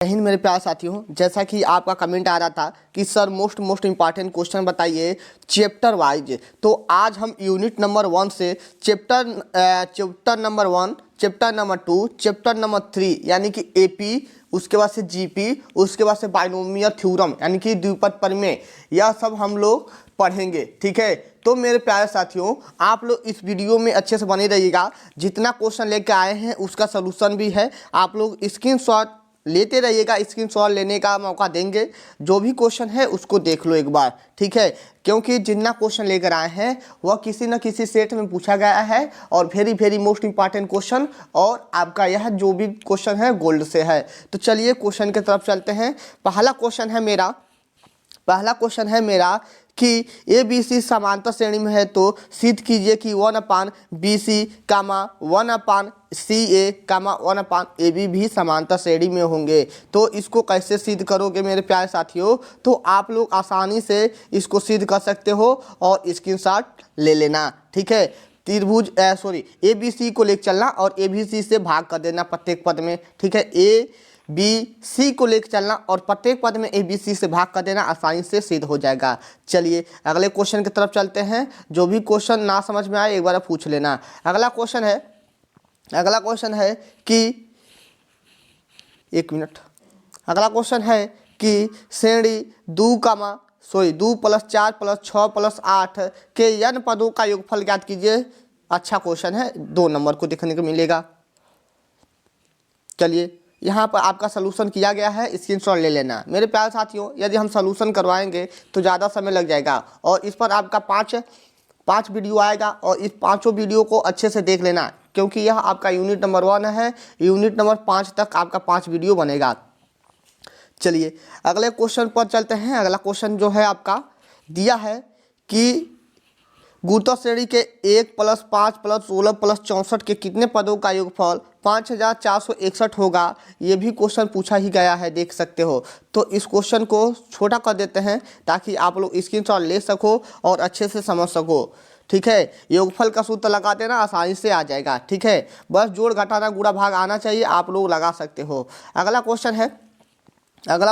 हिंद मेरे प्यारे साथियों, जैसा कि आपका कमेंट आ रहा था कि सर मोस्ट इंपॉर्टेंट क्वेश्चन बताइए चैप्टर वाइज। तो आज हम यूनिट नंबर 1 से chapter number 1, chapter number 2, chapter number 3 यानी कि एपी, उसके बाद से जीपी, उसके बाद से बाइनोमियल थ्योरम यानी कि द्विपद प्रमेय, यह सब हम लोग पढ़ेंगे। ठीक है, तो मेरे प्यारे साथियों आप लोग इस वीडियो में अच्छे से बने रहिएगा। जितना क्वेश्चन लेके आए हैं उसका सलूशन भी है, आप लोग स्क्रीनशॉट लेते रहिएगा, स्क्रीनशॉट लेने का मौका देंगे। जो भी क्वेश्चन है उसको देख लो एक बार, ठीक है, क्योंकि जितना क्वेश्चन लेकर आए हैं वह किसी न किसी सेट में पूछा गया है और वेरी मोस्ट इंपॉर्टेंट क्वेश्चन, और आपका यह जो भी क्वेश्चन है गोल्ड से है। तो चलिए क्वेश्चन की तरफ चलते हैं। पहला क्वेश्चन है मेरा कि ए बी सी समांतर श्रेणी में है तो सिद्ध कीजिए कि 1/BC, 1/CA, 1/AB भी समांतर श्रेणी में होंगे। तो इसको कैसे सिद्ध करोगे मेरे प्यारे साथियों? तो आप लोग आसानी से इसको सिद्ध कर सकते हो और स्क्रीनशॉट ले लेना। ठीक है, त्रिभुज ABC को लेकर चलना और ABC से भाग कर देना प्रत्येक पद में। ठीक है, ABC को लेकर चलना और प्रत्येक पद में ABC से भाग कर देना, आसानी से सिद्ध हो जाएगा। चलिए अगले क्वेश्चन की तरफ चलते हैं। जो भी क्वेश्चन ना समझ में आए एक बार पूछ लेना। अगला क्वेश्चन है कि अगला क्वेश्चन है कि श्रेणी 2 + 4 + 6 + 8 के n पदों का योगफल ज्ञात कीजिए। अच्छा क्वेश्चन है, 2 नंबर को देखने को मिलेगा। चलिए यहाँ पर आपका सलूशन किया गया है, स्क्रीनशॉट ले लेना। मेरे प्यारे साथियों यदि हम सलूशन करवाएंगे तो ज़्यादा समय लग जाएगा और इस पर आपका पाँच वीडियो आएगा और इस पाँचों वीडियो को अच्छे से देख लेना, क्योंकि यह आपका यूनिट नंबर 1 है। यूनिट नंबर 5 तक आपका 5 वीडियो बनेगा। चलिए अगले क्वेश्चन पर चलते हैं। अगला क्वेश्चन जो है आपका दिया है कि गुरुत्व श्रेणी के 1 + 5 + 16 + 64 के कितने पदों का योगफल 5461 होगा। ये भी क्वेश्चन पूछा ही गया है, देख सकते हो। तो इस क्वेश्चन को छोटा कर देते हैं ताकि आप लोग स्क्रीनशॉट ले सको और अच्छे से समझ सको। ठीक है, योगफल का सूत्र लगा देना, आसानी से आ जाएगा। ठीक है, बस जोड़ घटाना गुणा भाग आना चाहिए, आप लोग लगा सकते हो। अगला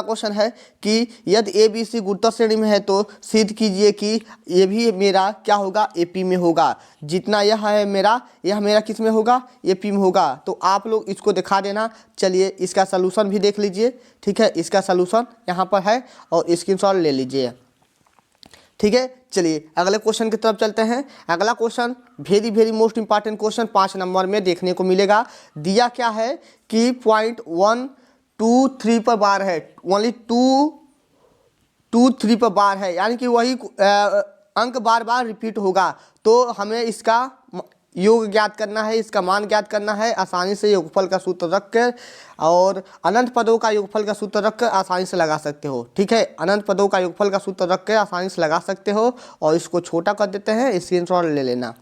क्वेश्चन है कि यदि ABC गुरुत्व श्रेणी में है तो सिद्ध कीजिए कि ये भी मेरा क्या होगा, AP में होगा। जितना यह है यह मेरा किस में होगा, AP में होगा। तो आप लोग इसको दिखा देना। चलिए इसका सलूशन भी देख लीजिए। ठीक है, इसका सलूशन यहाँ पर है और स्क्रीनशॉट ले लीजिए। ठीक है, चलिए अगले क्वेश्चन की तरफ चलते हैं। अगला question very most important question 5 number में देखने को मिलेगा। दिया क्या है कि पॉइंट 1 2 3 पर बार है, ओनली 2 3 पर बार है, यानी कि वही अंक बार बार रिपीट होगा। तो हमें इसका योग ज्ञात करना है, इसका मान ज्ञात करना है। आसानी से योगफल का सूत्र रख कर और अनंत पदों का योगफल का सूत्र रख कर आसानी से लगा सकते हो। ठीक है, अनंत पदों का योगफल का सूत्र रख कर आसानी से लगा सकते हो और इसको छोटा कर देते हैं, स्क्रीनशॉट ले लेना।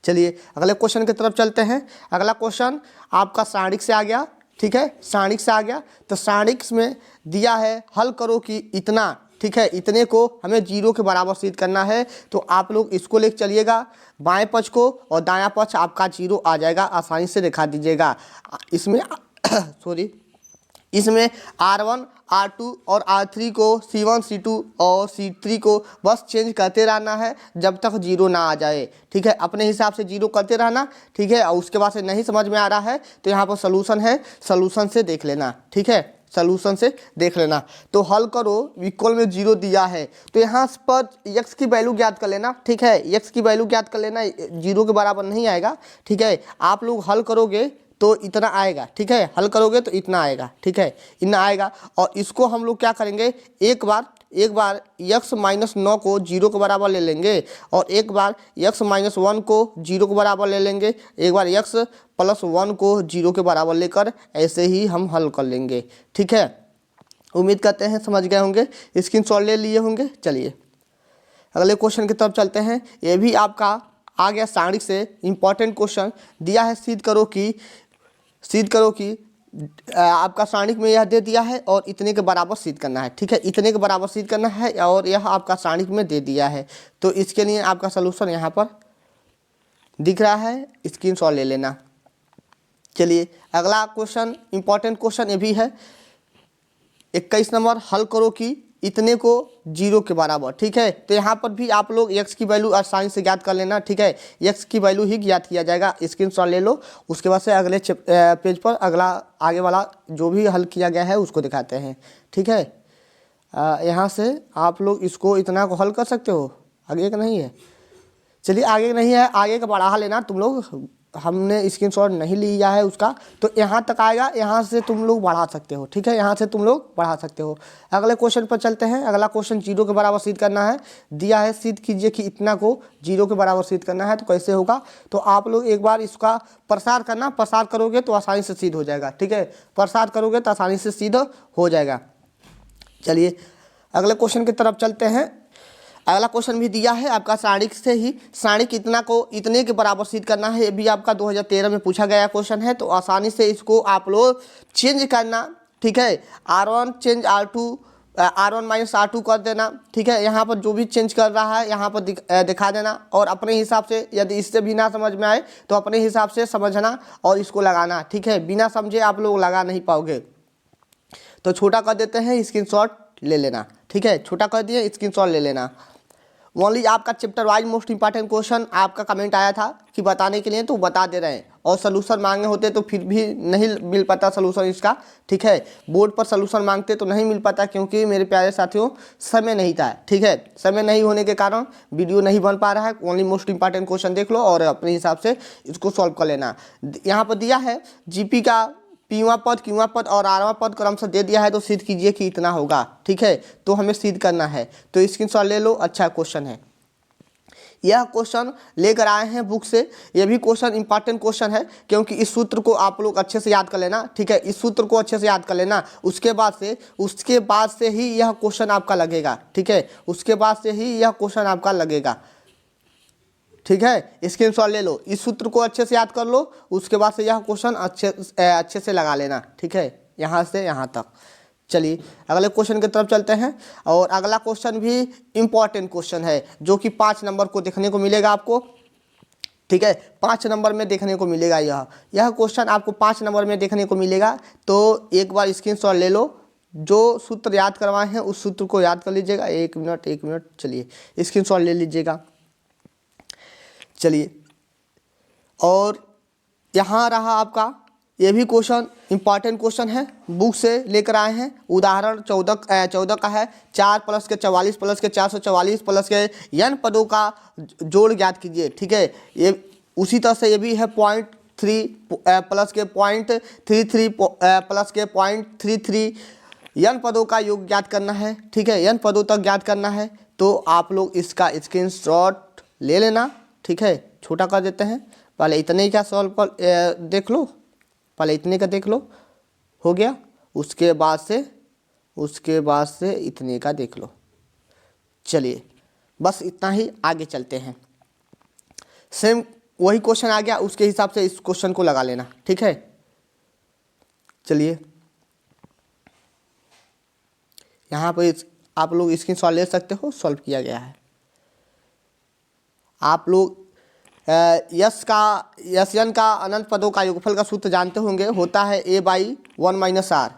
चलिए अगले क्वेश्चन की तरफ चलते हैं। अगला क्वेश्चन आपका सारणिक से आ गया। ठीक है, सारणिक से आ गया तो सारणिक में दिया है हल करो कि इतना। ठीक है, इतने को हमें 0 के बराबर सिद्ध करना है। तो आप लोग इसको लेकर चलिएगा, बाएं पक्ष को और दायां पक्ष आपका 0 आ जाएगा, आसानी से दिखा दीजिएगा। इसमें R1 R2 और R3 को C1 C2 और C3 को बस चेंज करते रहना है जब तक 0 ना आ जाए। ठीक है, अपने हिसाब से 0 करते रहना। ठीक है, और उसके बाद से नहीं समझ में आ रहा है तो यहाँ पर सलूशन है, सलूशन से देख लेना। ठीक है, सलूशन से देख लेना। तो हल करो इक्वल में 0 दिया है तो यहाँ पर x की वैल्यू ज्ञात कर लेना। ठीक है, x की वैल्यू ज्ञात कर लेना, 0 के बराबर नहीं आएगा। ठीक है, आप लोग हल करोगे तो इतना आएगा। ठीक है, हल करोगे तो इतना आएगा। ठीक है, इतना आएगा और इसको हम लोग क्या करेंगे, एक बार x - 9 को 0 के बराबर ले लेंगे और एक बार x - 1 को 0 के बराबर ले लेंगे, एक बार x + 1 को 0 के बराबर लेकर ऐसे ही हम हल कर लेंगे। ठीक है, उम्मीद करते हैं समझ गए होंगे, स्क्रीनशॉट ले लिए होंगे। चलिए अगले क्वेश्चन की तरफ चलते हैं। ये भी आपका आ गया सारणिक से इंपॉर्टेंट क्वेश्चन। दिया है सिद्ध करो कि आपका सारणिक में यह दे दिया है और इतने के बराबर सिद्ध करना है। ठीक है, इतने के बराबर सिद्ध करना है और यह आपका सारणिक में दे दिया है। तो इसके लिए आपका सलूशन यहाँ पर दिख रहा है, स्क्रीनशॉट ले लेना। चलिए अगला क्वेश्चन इंपॉर्टेंट क्वेश्चन ये भी है 21 नंबर हल करो कि इतने को 0 के बराबर। ठीक है, तो यहाँ पर भी आप लोग x की वैल्यू आसानी से ज्ञात कर लेना। ठीक है, x की वैल्यू ही ज्ञात किया जाएगा, स्क्रीनशॉट ले लो। उसके बाद से अगले पेज पर अगला आगे वाला जो भी हल किया गया है उसको दिखाते हैं। ठीक है, यहाँ से आप लोग इसको इतना को हल कर सकते हो, आगे का नहीं है। चलिए आगे नहीं है, आगे का बढ़ा लेना तुम लोग, हमने स्क्रीनशॉट नहीं लिया है उसका, तो यहाँ तक आएगा, यहाँ से तुम लोग बढ़ा सकते हो। ठीक है, यहाँ से तुम लोग बढ़ा सकते हो। अगले क्वेश्चन पर चलते हैं। अगला क्वेश्चन 0 के बराबर सिद्ध करना है, दिया है सिद्ध कीजिए कि इतना को 0 के बराबर सिद्ध करना है। तो कैसे होगा, तो आप लोग एक बार इसका प्रसार करना, प्रसार करोगे तो आसानी से सिद्ध हो जाएगा। ठीक है, प्रसार करोगे तो आसानी से सिद्ध हो जाएगा। चलिए अगले क्वेश्चन की तरफ चलते हैं। अगला क्वेश्चन भी दिया है आपका सारणिक से ही, सारणिक इतना को इतने के बराबर सिद्ध करना है। ये भी आपका 2013 में पूछा गया क्वेश्चन है, तो आसानी से इसको आप लोग चेंज करना। ठीक है, R1 change R2, R1 minus R2 कर देना। ठीक है, यहाँ पर जो भी चेंज कर रहा है यहाँ पर दिखा देना, और अपने हिसाब से यदि इससे भी ना समझ में आए तो अपने हिसाब से समझना और इसको लगाना। ठीक है, बिना समझे आप लोग लगा नहीं पाओगे। तो छोटा कर देते हैं, स्क्रीनशॉट ले लेना। ठीक है, छोटा कर दिए, स्क्रीनशॉट ले लेना। ओनली आपका chapter wise most important question आपका कमेंट आया था कि बताने के लिए, तो बता दे रहे हैं, और सोल्यूशन मांगे होते तो फिर भी नहीं मिल पाता सोल्यूशन इसका। ठीक है, बोर्ड पर सोल्यूशन मांगते तो नहीं मिल पाता, क्योंकि मेरे प्यारे साथियों समय नहीं था। ठीक है, समय नहीं होने के कारण वीडियो नहीं बन पा रहा है। ओनली मोस्ट इंपॉर्टेंट क्वेश्चन देख लो और अपने हिसाब से इसको सॉल्व कर लेना। यहाँ पर दिया है जीपी का पीवा पद, क्यूवा पद और आरवा पद क्रमशः दे दिया है, तो सिद्ध कीजिए कि इतना होगा। ठीक है, तो हमें सिद्ध करना है, तो स्क्रीनशॉट ले लो। अच्छा क्वेश्चन है, यह क्वेश्चन लेकर आए हैं बुक से। यह भी क्वेश्चन इंपॉर्टेंट क्वेश्चन है, क्योंकि इस सूत्र को आप लोग अच्छे से याद कर लेना। ठीक है, इस सूत्र को अच्छे से याद कर लेना, उसके बाद से ही यह क्वेश्चन आपका लगेगा। ठीक है, उसके बाद से ही यह क्वेश्चन आपका लगेगा। ठीक है, स्क्रीनशॉट ले लो, इस सूत्र को अच्छे से याद कर लो, उसके बाद से यह क्वेश्चन अच्छे से लगा लेना। ठीक है, यहाँ से यहाँ तक। चलिए अगले क्वेश्चन की तरफ चलते हैं, और अगला क्वेश्चन भी इम्पॉर्टेंट क्वेश्चन है, जो कि 5 नंबर को देखने को मिलेगा आपको। ठीक है, 5 नंबर में देखने को मिलेगा यह क्वेश्चन आपको 5 नंबर में देखने को मिलेगा। तो एक बार स्क्रीनशॉट ले लो, जो सूत्र याद करवाए हैं उस सूत्र को याद कर लीजिएगा। एक मिनट, चलिए स्क्रीनशॉट ले लीजिएगा। चलिए, और यहाँ रहा आपका, ये भी क्वेश्चन इंपॉर्टेंट क्वेश्चन है, बुक से लेकर आए हैं। उदाहरण 14 का है, 4 प्लस के 44 प्लस के 444 प्लस के n पदों का जोड़ ज्ञात कीजिए। ठीक है, ये उसी तरह से ये भी है 0.3 प्लस के 0.33 प्लस के 0.33 n पदों का योग ज्ञात करना है। ठीक है, n पदों तक ज्ञात करना है, तो आप लोग इसका स्क्रीनशॉट ले लेना। ठीक है, छोटा कर देते हैं, पहले इतने का सॉल्व कर देख लो, पहले इतने का देख लो, हो गया। उसके बाद से इतने का देख लो। चलिए बस इतना ही, आगे चलते हैं। सेम वही क्वेश्चन आ गया, उसके हिसाब से इस क्वेश्चन को लगा लेना। ठीक है, चलिए यहाँ पर आप लोग स्क्रीनशॉट ले सकते हो, सॉल्व किया गया है। आप लोग यस एन का अनंत पदों का योगफल का सूत्र जानते होंगे, होता है a/1 - r।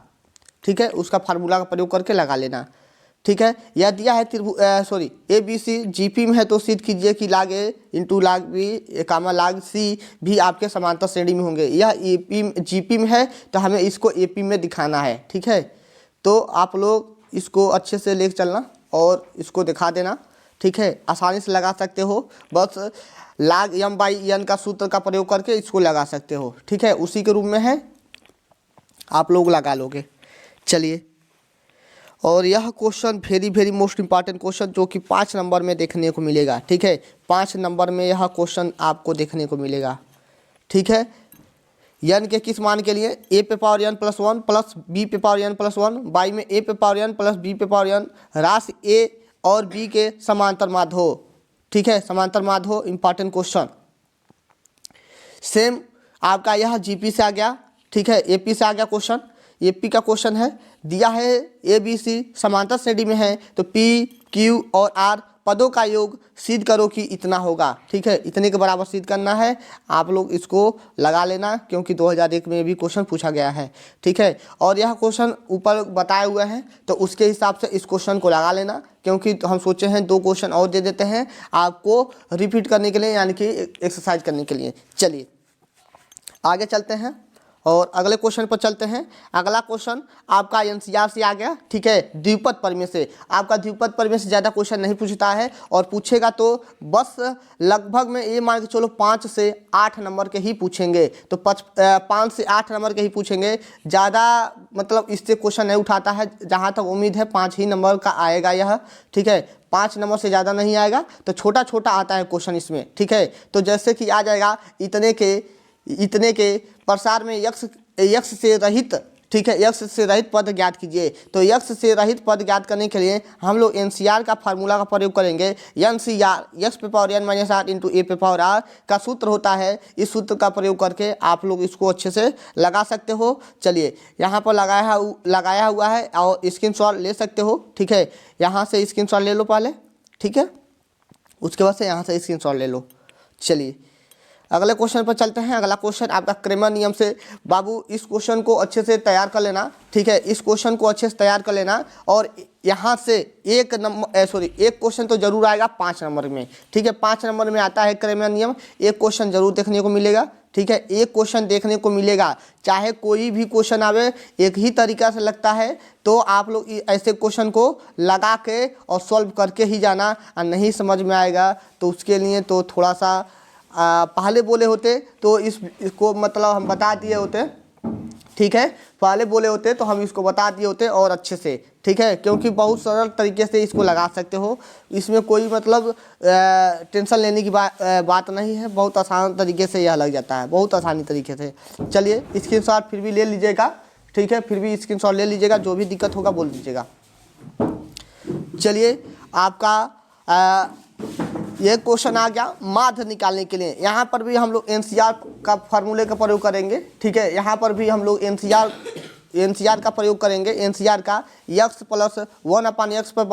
ठीक है, उसका फार्मूला का प्रयोग करके लगा लेना। ठीक है, यह दिया है ABC जीपी में है, तो सिद्ध कीजिए कि log a into log b log c भी आपके समांतर श्रेणी में होंगे। यह जीपी में है, तो हमें इसको एपी में दिखाना है। ठीक है, तो आप लोग इसको अच्छे से लेकर चलना और इसको दिखा देना। ठीक है, आसानी से लगा सकते हो, बस log m/n का सूत्र का प्रयोग करके इसको लगा सकते हो। ठीक है, उसी के रूप में है, आप लोग लगा लोगे। चलिए, और यह question very most important question, जो कि 5 नंबर में देखने को मिलेगा। ठीक है, 5 नंबर में यह क्वेश्चन आपको देखने को मिलेगा। ठीक है, n के किस मान के लिए a पे power n plus 1 plus b पे पावर n प्लस 1 y में a पे पावर n प्लस b पे पावर n राशि a और b के समांतर माध्य हो। ठीक है, समांतर माध्य हो, इंपॉर्टेंट क्वेश्चन। सेम आपका यह जीपी से आ गया। ठीक है, एपी से आ गया क्वेश्चन, एपी का क्वेश्चन है, दिया है ABC समांतर श्रेणी में है, तो P, Q और R पदों का योग सिद्ध करो कि इतना होगा। ठीक है, इतने के बराबर सिद्ध करना है। आप लोग इसको लगा लेना क्योंकि 2001 में भी क्वेश्चन पूछा गया है। ठीक है, और यह क्वेश्चन ऊपर बताए हुए हैं तो उसके हिसाब से इस क्वेश्चन को लगा लेना, क्योंकि हम सोचे हैं 2 क्वेश्चन और दे देते हैं आपको रिपीट करने के लिए, यानी कि एक्सरसाइज करने के लिए। चलिए आगे चलते हैं और अगले क्वेश्चन पर चलते हैं। अगला क्वेश्चन आपका एनसीईआर से आ गया। ठीक है, द्विपद प्रमेय से। आपका द्विपद प्रमेय से ज़्यादा क्वेश्चन नहीं पूछता है, और पूछेगा तो बस लगभग में ये मान के चलो 5 से 8 नंबर के ही पूछेंगे। तो 5 से 8 नंबर के ही पूछेंगे, ज़्यादा मतलब इससे क्वेश्चन नहीं उठाता है। जहाँ तक उम्मीद है 5 ही नंबर का आएगा यह। ठीक है, 5 नंबर से ज़्यादा नहीं आएगा, तो छोटा छोटा आता है क्वेश्चन इसमें। ठीक है, तो जैसे कि आ जाएगा इतने के प्रसार में यक्ष से रहित। ठीक है, यक्ष से रहित पद ज्ञात कीजिए। तो यक्ष से रहित पद ज्ञात करने के लिए हम लोग एनसीईआर का फार्मूला का प्रयोग करेंगे। एनसीईआर एक्स पे power n minus r into a पे पावर आर का सूत्र होता है। इस सूत्र का प्रयोग करके आप लोग इसको अच्छे से लगा सकते हो। चलिए यहाँ पर लगाया हुआ है और स्क्रीनशॉट ले सकते हो। ठीक है, यहाँ से स्क्रीनशॉट ले लो पहले। ठीक है, उसके बाद से यहाँ से स्क्रीनशॉट ले लो। चलिए अगले क्वेश्चन पर चलते हैं। अगला क्वेश्चन आपका क्रेमर नियम से। बाबू इस क्वेश्चन को अच्छे से तैयार कर लेना। ठीक है, इस क्वेश्चन को अच्छे से तैयार कर लेना, और यहाँ से एक क्वेश्चन तो जरूर आएगा 5 नंबर में। ठीक है, 5 नंबर में आता है क्रेमर नियम। एक क्वेश्चन जरूर देखने को मिलेगा। ठीक है, एक क्वेश्चन देखने को मिलेगा, चाहे कोई भी क्वेश्चन आवे एक ही तरीका से लगता है। तो आप लोग ऐसे क्वेश्चन को लगा के और सॉल्व करके ही जाना, और नहीं समझ में आएगा तो उसके लिए तो थोड़ा सा पहले बोले होते तो इसको मतलब हम बता दिए होते। ठीक है, पहले बोले होते तो हम इसको बता दिए होते और अच्छे से। ठीक है, क्योंकि बहुत सरल तरीके से इसको लगा सकते हो, इसमें कोई मतलब टेंशन लेने की बात नहीं है। बहुत आसान तरीके से यह लग जाता है, बहुत आसानी तरीके से। चलिए स्क्रीनशॉट फिर भी ले लीजिएगा। ठीक है, फिर भी स्क्रीनशॉट ले लीजिएगा, जो भी दिक्कत होगा बोल दीजिएगा। चलिए आपका ये क्वेश्चन आ गया माध्य निकालने के लिए। यहाँ पर भी हम लोग एनसीईआर का फार्मूले का प्रयोग करेंगे। ठीक है, यहाँ पर भी हम लोग एनसीईआर का प्रयोग करेंगे। एनसीईआर का x प्लस 1/x पर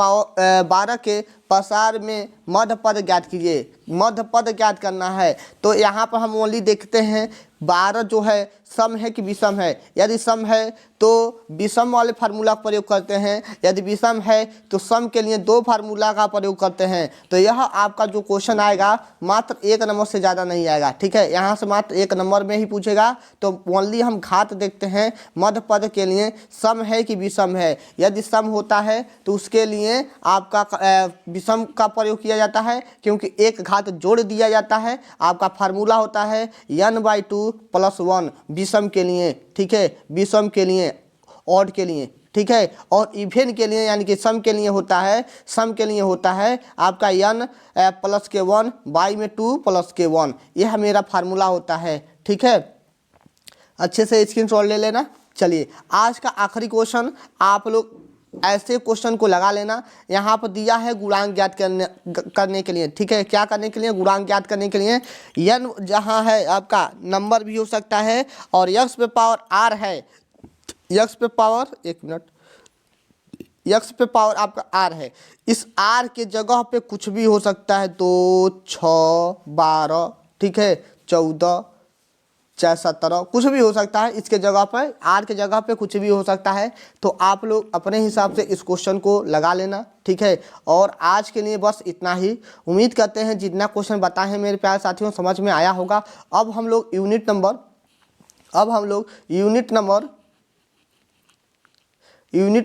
12 के प्रसार में मध्य पद ज्ञात कीजिए। मध्य पद ज्ञात करना है, तो यहाँ पर हम ओनली देखते हैं 12 जो है सम है कि विषम है। यदि सम है तो विषम वाले फार्मूला का प्रयोग करते हैं, यदि विषम है तो सम के लिए 2 फार्मूला का प्रयोग करते हैं। तो यह आपका जो क्वेश्चन आएगा मात्र 1 नंबर से ज़्यादा नहीं आएगा। ठीक है, यहाँ से मात्र 1 नंबर में ही पूछेगा। तो ओनली हम घात देखते हैं मध्य पद के लिए सम है कि विषम है। यदि सम होता है तो उसके लिए आपका विषम का प्रयोग किया जाता है, क्योंकि एक घात जोड़ दिया जाता है। आपका फार्मूला होता है n/2 + 1 विषम के लिए। ठीक है, विषम के लिए, ऑड के लिए। ठीक है, और इवेन के लिए यानी कि सम के लिए होता है आपका n + k1 / 2 + k1। यह मेरा फार्मूला होता है। ठीक है, अच्छे से स्क्रीनशॉट ले लेना। चलिए आज का आखिरी क्वेश्चन, आप लोग ऐसे क्वेश्चन को लगा लेना। यहाँ पर दिया है गुणांक ज्ञात करने के लिए। ठीक है, क्या करने के लिए? गुणांक ज्ञात करने के लिए। n जहाँ है आपका नंबर भी हो सकता है, और x पे पावर r है। x पे पावर, एक मिनट, x पे पावर आपका r है। इस r के जगह पे कुछ भी हो सकता है, 2, 6, 12, ठीक है, 14, चाहे 17, कुछ भी हो सकता है। इसके जगह पर, आर के जगह पे कुछ भी हो सकता है। तो आप लोग अपने हिसाब से इस क्वेश्चन को लगा लेना। ठीक है, और आज के लिए बस इतना ही। उम्मीद करते हैं जितना क्वेश्चन बताए हैं मेरे प्यारे साथियों समझ में आया होगा। अब हम लोग यूनिट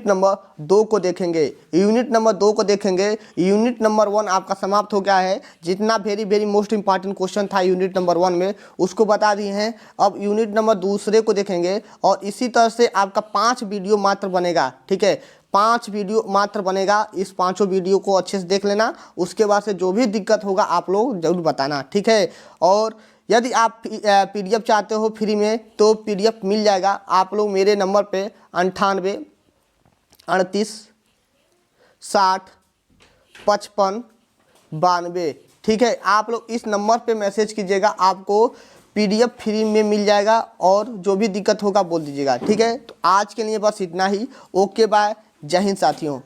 नंबर 2 को देखेंगे। यूनिट नंबर 1 आपका समाप्त हो गया है। जितना वेरी मोस्ट इंपॉर्टेंट क्वेश्चन था यूनिट नंबर 1 में उसको बता दिए हैं। अब यूनिट नंबर 2 को देखेंगे, और इसी तरह से आपका 5 वीडियो मात्र बनेगा। ठीक है, 5 वीडियो मात्र बनेगा। इस 5 वीडियो को अच्छे से देख लेना। उसके बाद से जो भी दिक्कत होगा आप लोग जरूर बताना। ठीक है, और यदि आप PDF चाहते हो फ्री में तो PDF मिल जाएगा। आप लोग मेरे नंबर पे 98 38 60 55 92, ठीक है, आप लोग इस नंबर पे मैसेज कीजिएगा। आपको PDF फ्री में मिल जाएगा, और जो भी दिक्कत होगा बोल दीजिएगा। ठीक है, तो आज के लिए बस इतना ही। ओके बाय, जय हिंद साथियों।